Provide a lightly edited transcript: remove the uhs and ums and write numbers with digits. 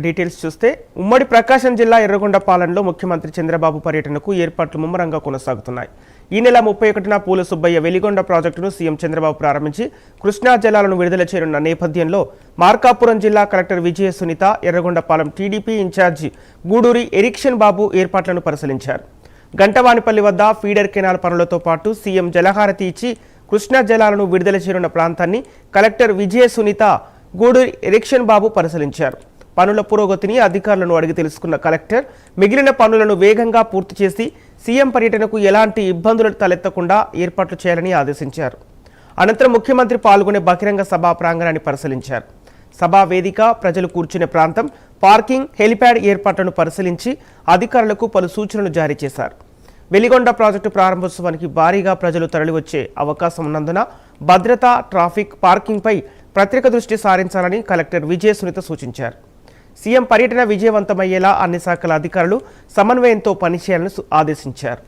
Details చూస్తే ఉమ్మడి ప్రకాశం జిల్లా ఎర్రగొండపాలెంలో ముఖ్యమంత్రి చంద్రబాబు పర్యటనకు ఏర్పాట్లు ముమ్మరంగా కొనసాగుతున్నాయి. ఈ నెల 31న పూల సుబ్బయ్య వెలిగొండ ప్రాజెక్టును సీఎం చంద్రబాబు ప్రారంభించి కృష్ణా జలాలను విడుదల చేయనున్న నేపథ్యంలో మార్కాపురం జిల్లా collector Vijaya Sunitha, Yerragondapalem TDP incharge Guduri Erixion Babu ఏర్పాట్లను పరిశీలించారు. గంటవానిపల్లి వద్ద ఫీడర్ కెనాల్ పనులతో పాటు సీఎం జలహారతి ఇచ్చి కృష్ణా జలాలను విడుదల చేయనున్న ప్రాంతాన్ని కలెక్టర్ విజయ సునీత, గూడూరి ఎరిక్షన్ బాబు పరిశీలించారు. పనుల పురోగతిని అధికారులను అడిగి తెలుసుకున్న కలెక్టర్ మిగిలిన పనులను వేగంగా పూర్తి చేసి సీఎం పర్యటనకు ఎలాంటి ఇబ్బందులు తలెత్తకుండా ఏర్పాట్లు చేయాలని ఆదేశించారు. అనంతరం ముఖ్యమంత్రి పాల్గొనే బహిరంగ సభా ప్రాంగణాన్ని పరిశీలించారు. సభా వేదిక, ప్రజలు కూర్చునే ప్రాంతం, పార్కింగ్, హెలిప్యాడ్ ఏర్పాట్లను పరిశీలించి అధికారులకు పలు సూచనలు జారీ చేశారు. వెలిగొండ ప్రాజెక్టు ప్రారంభోత్సవానికి భారీగా ప్రజలు తరలివచ్చే అవకాశం ఉన్నందున భద్రత, ట్రాఫిక్, పార్కింగ్పై ప్రత్యేక దృష్టి సారించాలని కలెక్టర్ విజయ సునీత సూచించారు. సీఎం పర్యటన విజయవంతమయ్యేలా అన్ని శాఖల అధికారులు సమన్వయంతో పనిచేయాలని ఆదేశించారు.